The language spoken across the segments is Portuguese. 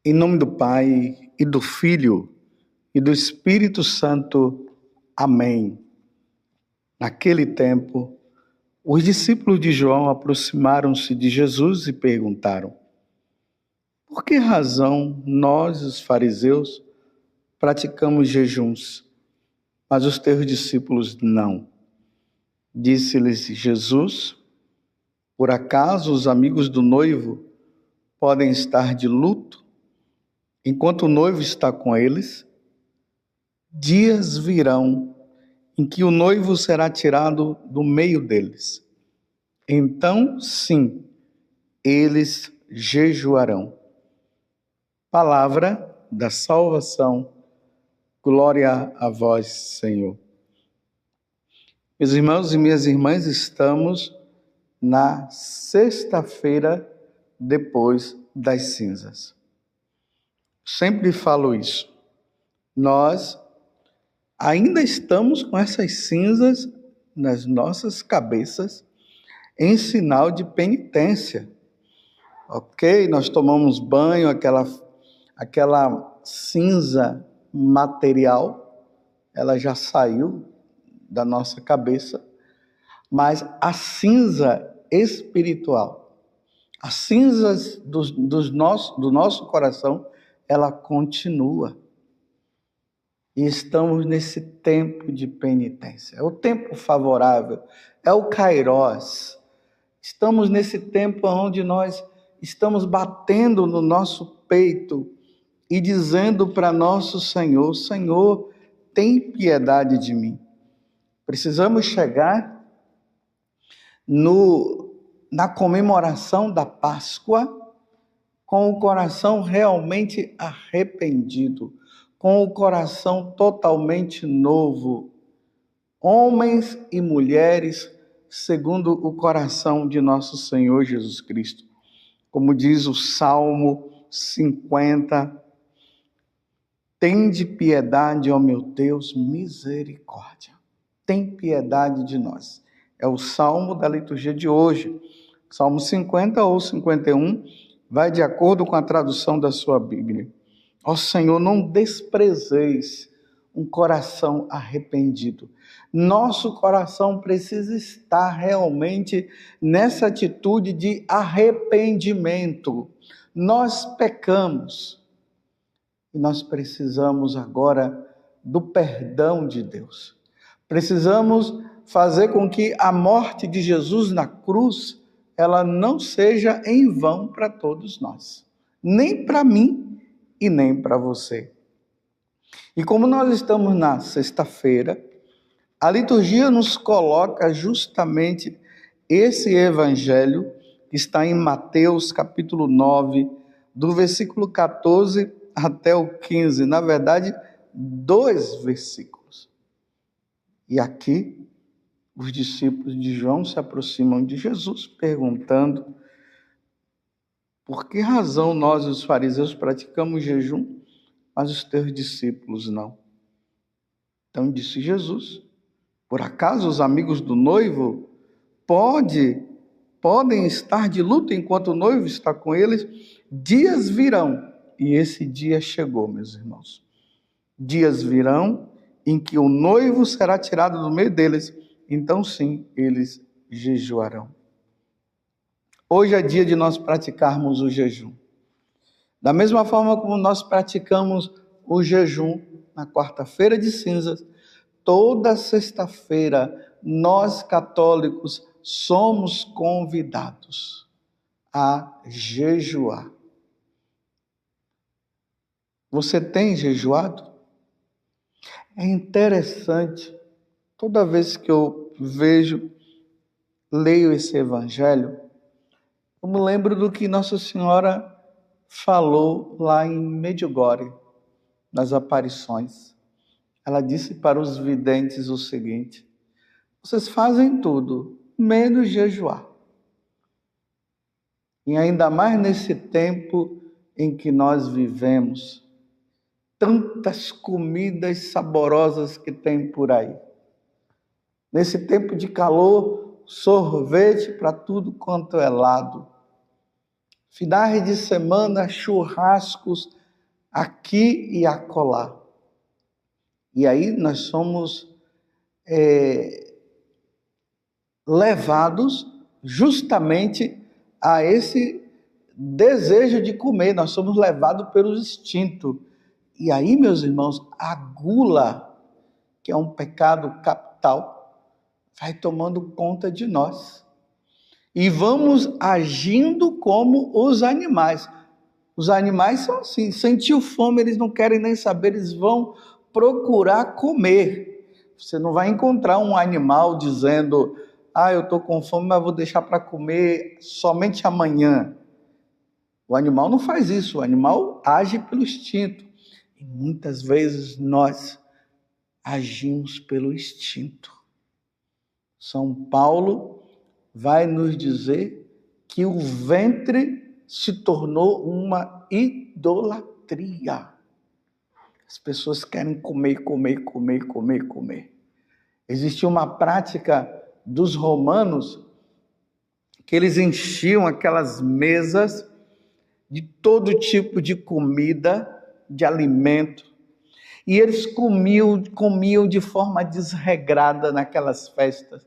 Em nome do Pai, e do Filho, e do Espírito Santo. Amém. Naquele tempo, os discípulos de João aproximaram-se de Jesus e perguntaram: por que razão nós, os fariseus, praticamos jejuns, mas os teus discípulos não? Disse-lhes Jesus: por acaso os amigos do noivo podem estar de luto enquanto o noivo está com eles? Dias virão em que o noivo será tirado do meio deles. Então, sim, eles jejuarão. Palavra da salvação. Glória a vós, Senhor. Meus irmãos e minhas irmãs, estamos na sexta-feira depois das cinzas. Sempre falo isso. Nós ainda estamos com essas cinzas nas nossas cabeças em sinal de penitência. Ok? Nós tomamos banho, aquela cinza material, ela já saiu da nossa cabeça, mas a cinza espiritual, as cinzas do nosso coração, ela continua. E estamos nesse tempo de penitência. É o tempo favorável, é o Kairós. Estamos nesse tempo onde nós estamos batendo no nosso peito e dizendo para nosso Senhor: Senhor, tem piedade de mim. Precisamos chegar na comemoração da Páscoa com o coração realmente arrependido, com o coração totalmente novo. Homens e mulheres segundo o coração de nosso Senhor Jesus Cristo. Como diz o Salmo 50, tende piedade, ó meu Deus, misericórdia. Tem piedade de nós. É o Salmo da liturgia de hoje. Salmo 50 ou 51, vai de acordo com a tradução da sua Bíblia. Ó Senhor, não desprezeis um coração arrependido. Nosso coração precisa estar realmente nessa atitude de arrependimento. Nós pecamos e nós precisamos agora do perdão de Deus. Precisamos fazer com que a morte de Jesus na cruz, ela não seja em vão para todos nós, nem para mim e nem para você. E como nós estamos na sexta-feira, a liturgia nos coloca justamente esse evangelho que está em Mateus capítulo 9, do versículo 14 até o 15. Na verdade, 2 versículos. E aqui, os discípulos de João se aproximam de Jesus, perguntando: por que razão nós, os fariseus, praticamos jejum, mas os teus discípulos não? Então disse Jesus: por acaso os amigos do noivo podem estar de luto enquanto o noivo está com eles? Dias virão, e esse dia chegou, meus irmãos. Dias virão em que o noivo será tirado do meio deles, então sim, eles jejuarão. Hoje é dia de nós praticarmos o jejum. Da mesma forma como nós praticamos o jejum na quarta-feira de cinzas, toda sexta-feira nós católicos somos convidados a jejuar. Você tem jejuado? É interessante, toda vez que eu leio esse evangelho, eu me lembro do que Nossa Senhora falou lá em Medjugorje, nas aparições. Ela disse para os videntes o seguinte: vocês fazem tudo, menos jejuar. E ainda mais nesse tempo em que nós vivemos, tantas comidas saborosas que tem por aí. Nesse tempo de calor, sorvete para tudo quanto é lado. finais de semana, churrascos aqui e acolá. E aí nós somos levados justamente a esse desejo de comer, nós somos levados pelo instinto. E aí, meus irmãos, a gula, que é um pecado capital, vai tomando conta de nós. E vamos agindo como os animais. Os animais são assim, sentiu fome, eles não querem nem saber, eles vão procurar comer. Você não vai encontrar um animal dizendo, eu estou com fome, mas vou deixar para comer somente amanhã. O animal não faz isso, o animal age pelo instinto. E muitas vezes nós agimos pelo instinto. São Paulo vai nos dizer que o ventre se tornou uma idolatria. As pessoas querem comer. Existia uma prática dos romanos que eles enchiam aquelas mesas de todo tipo de comida, de alimento, e eles comiam de forma desregrada naquelas festas.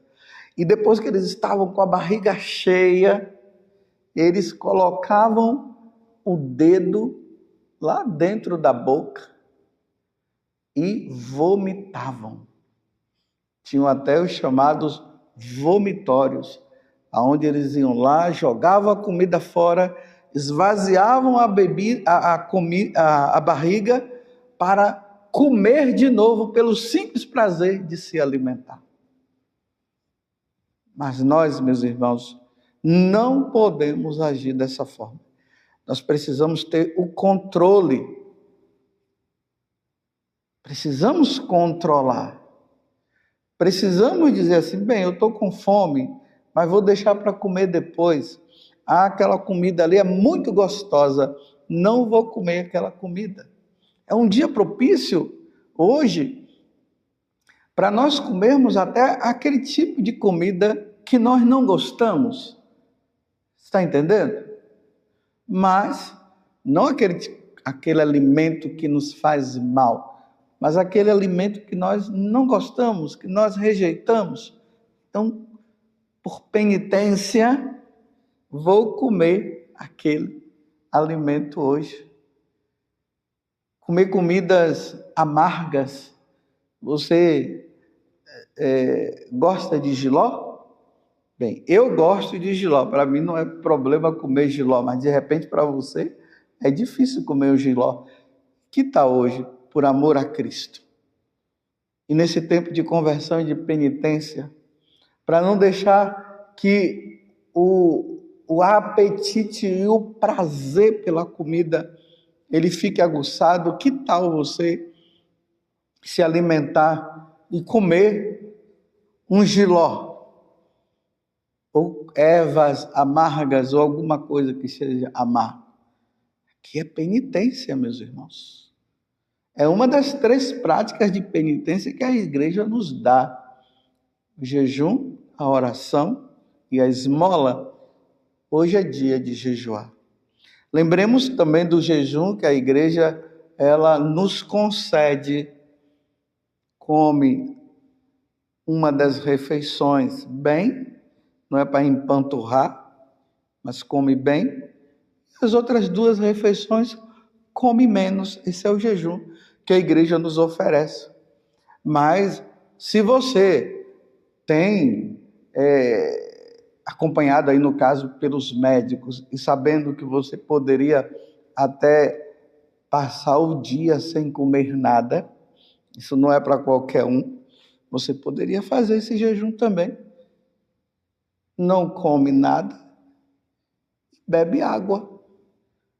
E depois que eles estavam com a barriga cheia, eles colocavam o dedo lá dentro da boca e vomitavam. Tinham até os chamados vomitórios, onde eles iam lá, jogavam a comida fora, esvaziavam a barriga para comer de novo pelo simples prazer de se alimentar. Mas nós, meus irmãos, não podemos agir dessa forma. Nós precisamos ter o controle. Precisamos controlar. Precisamos dizer assim, bem, eu estou com fome, mas vou deixar para comer depois. Aquela comida ali é muito gostosa, não vou comer aquela comida. É um dia propício, hoje, para nós comermos até aquele tipo de comida que nós não gostamos. Está entendendo? Mas não aquele alimento que nos faz mal, mas aquele alimento que nós não gostamos, que nós rejeitamos. Então, por penitência, vou comer aquele alimento hoje. Comer comidas amargas. Você gosta de jiló? Bem, eu gosto de jiló. Para mim não é problema comer jiló, mas de repente para você é difícil comer o jiló. Que tal hoje, por amor a Cristo? E nesse tempo de conversão e de penitência, para não deixar que o apetite e o prazer pela comida ele fique aguçado, que tal você se alimentar e comer um jiló? Ou ervas amargas, ou alguma coisa que seja amarga. Aqui é penitência, meus irmãos. É uma das 3 práticas de penitência que a igreja nos dá. O jejum, a oração e a esmola. Hoje é dia de jejuar. Lembremos também do jejum que a igreja ela nos concede. Come uma das refeições bem, não é para empanturrar, mas come bem. As outras 2 refeições come menos. Esse é o jejum que a igreja nos oferece. Mas se você tem acompanhado aí no caso pelos médicos e sabendo que você poderia até passar o dia sem comer nada, isso não é para qualquer um, você poderia fazer esse jejum também. Não come nada, bebe água.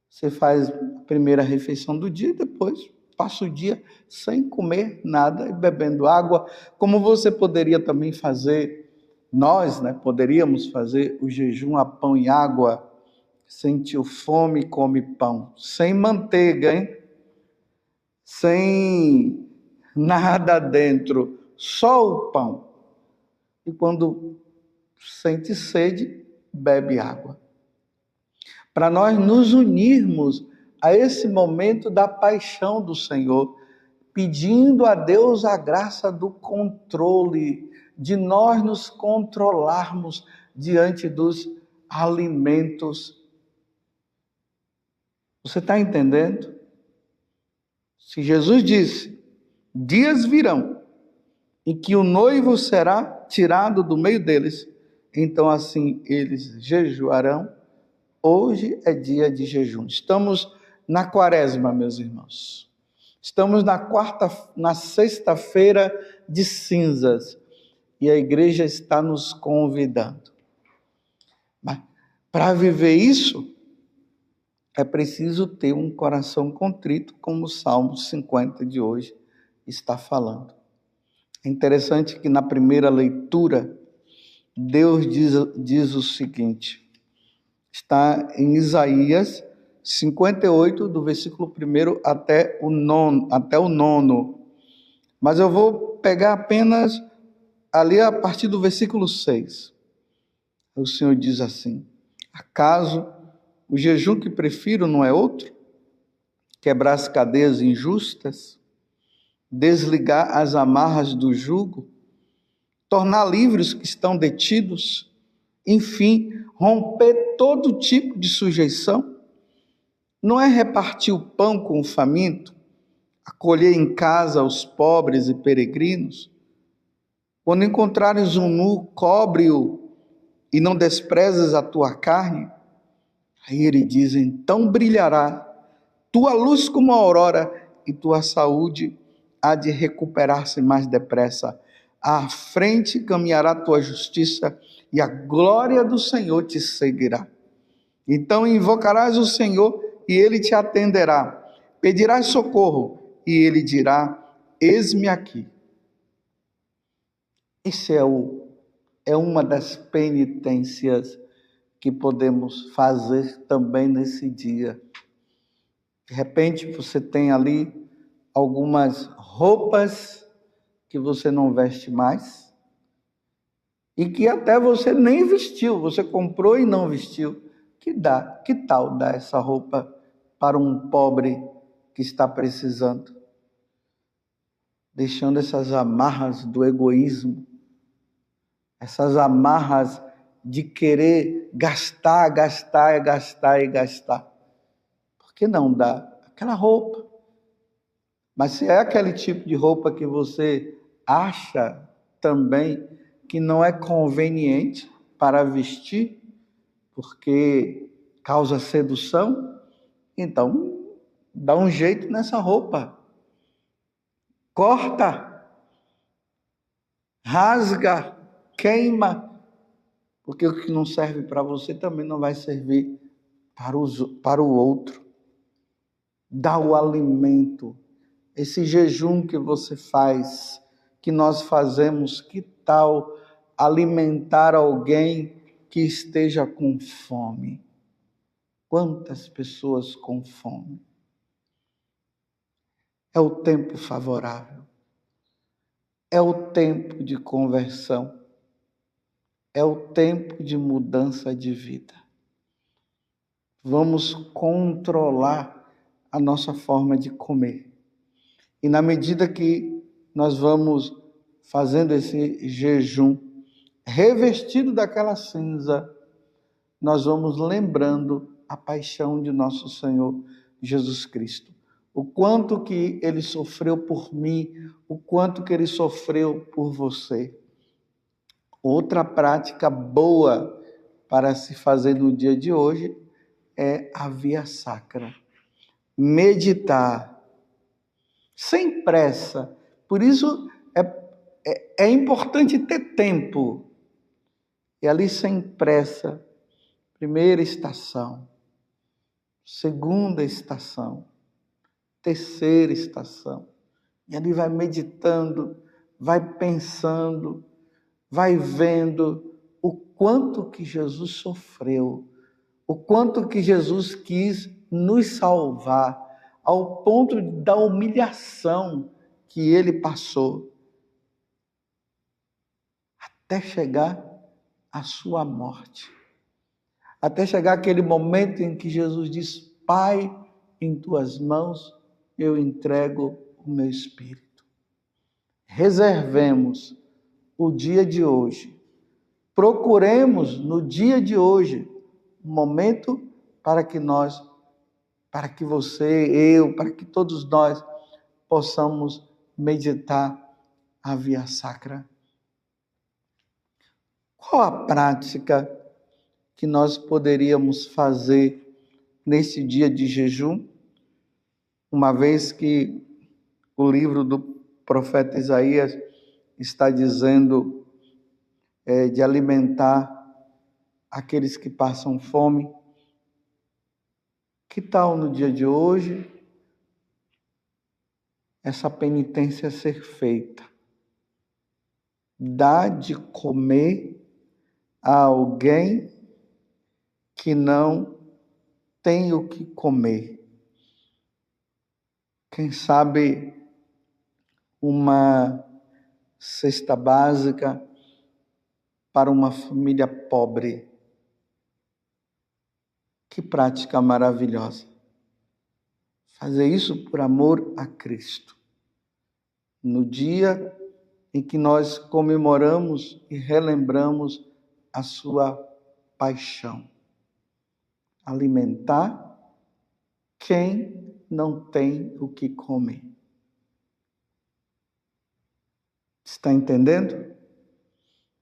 Você faz a primeira refeição do dia e depois passa o dia sem comer nada e bebendo água, como você poderia também fazer. Nós, poderíamos fazer o jejum a pão e água. Sentiu fome, come pão. Sem manteiga, hein? Sem nada dentro, só o pão. E quando sente sede, bebe água. para nós nos unirmos a esse momento da paixão do Senhor, pedindo a Deus a graça do controle, de nós nos controlarmos diante dos alimentos. Você está entendendo? Se Jesus disse, dias virão em que o noivo será tirado do meio deles, então assim eles jejuarão. Hoje é dia de jejum. Estamos na quaresma, meus irmãos. Estamos na sexta-feira de cinzas e a igreja está nos convidando. Mas para viver isso, é preciso ter um coração contrito, como o Salmo 50 de hoje está falando. É interessante que na primeira leitura, Deus diz o seguinte, está em Isaías 58, do versículo 1 até o 9. Mas eu vou pegar apenas ali a partir do versículo 6. O Senhor diz assim, acaso o jejum que prefiro não é outro? Quebrar as cadeias injustas, desligar as amarras do jugo, tornar livres os que estão detidos, enfim, romper todo tipo de sujeição? Não é repartir o pão com o faminto, acolher em casa os pobres e peregrinos? Quando encontrares um nu, cobre-o e não desprezes a tua carne? Aí ele diz, então brilhará tua luz como a aurora e tua saúde há de recuperar-se mais depressa. À frente caminhará tua justiça e a glória do Senhor te seguirá. Então invocarás o Senhor e ele te atenderá. Pedirás socorro e ele dirá, eis-me aqui. Esse é uma das penitências que podemos fazer também nesse dia. De repente você tem ali algumas roupas que você não veste mais e que até você nem vestiu, você comprou e não vestiu. Que tal dar essa roupa para um pobre que está precisando? Deixando essas amarras do egoísmo, essas amarras de querer gastar. Por que não dá aquela roupa? Mas se é aquele tipo de roupa que você acha também que não é conveniente para vestir, porque causa sedução, então dá um jeito nessa roupa. Corta, rasga, queima, porque o que não serve para você também não vai servir para o outro. Dá o alimento. Esse jejum que você faz, que nós fazemos, que tal alimentar alguém que esteja com fome? Quantas pessoas com fome? É o tempo favorável. É o tempo de conversão. É o tempo de mudança de vida. Vamos controlar a nossa forma de comer. E na medida que nós vamos fazendo esse jejum, revestido daquela cinza, nós vamos lembrando a paixão de nosso Senhor Jesus Cristo. O quanto que ele sofreu por mim, o quanto que ele sofreu por você. Outra prática boa para se fazer no dia de hoje é a via sacra. Meditar. Sem pressa. Por isso é importante ter tempo. E ali sem pressa, primeira estação, segunda estação, terceira estação. E ali vai meditando, vai pensando, vai vendo o quanto que Jesus sofreu, o quanto que Jesus quis nos salvar, ao ponto da humilhação que ele passou, até chegar à sua morte. até chegar aquele momento em que Jesus diz: Pai, em tuas mãos eu entrego o meu espírito. Reservemos o dia de hoje. Procuremos no dia de hoje um momento para que você, eu, para que todos nós possamos meditar a via sacra. Qual a prática que nós poderíamos fazer nesse dia de jejum, uma vez que o livro do profeta Isaías está dizendo de alimentar aqueles que passam fome? Que tal no dia de hoje essa penitência ser feita? Dar de comer a alguém que não tem o que comer. Quem sabe uma cesta básica para uma família pobre. Que prática maravilhosa. Fazer isso por amor a Cristo. No dia em que nós comemoramos e relembramos a sua paixão. Alimentar quem não tem o que comer. Está entendendo?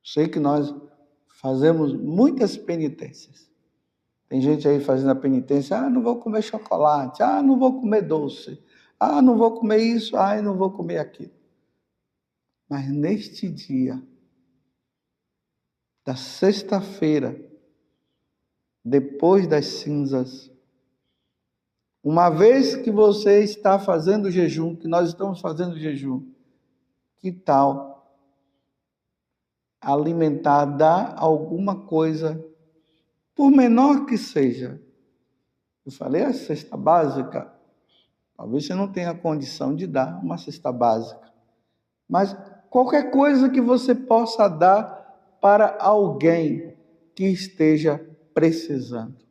Sei que nós fazemos muitas penitências. Tem gente aí fazendo a penitência: não vou comer chocolate, não vou comer doce, não vou comer isso, não vou comer aquilo. Mas neste dia, da sexta-feira, depois das cinzas, uma vez que você está fazendo jejum, que nós estamos fazendo jejum, que tal alimentar, dar alguma coisa, por menor que seja? Eu falei a cesta básica, talvez você não tenha condição de dar uma cesta básica, mas qualquer coisa que você possa dar para alguém que esteja precisando.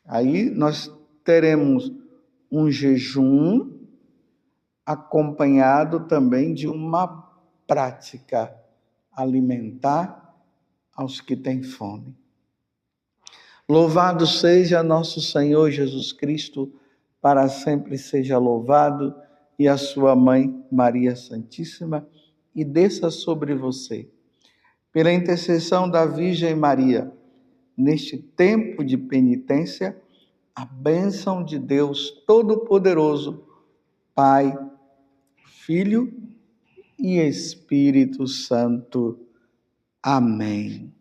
Aí nós teremos um jejum acompanhado também de uma prática: alimentar aos que têm fome. Louvado seja nosso Senhor Jesus Cristo, para sempre seja louvado, e a sua mãe Maria Santíssima, e desça sobre você, pela intercessão da Virgem Maria, neste tempo de penitência, a bênção de Deus Todo-Poderoso, Pai, Filho e Espírito Santo. Amém.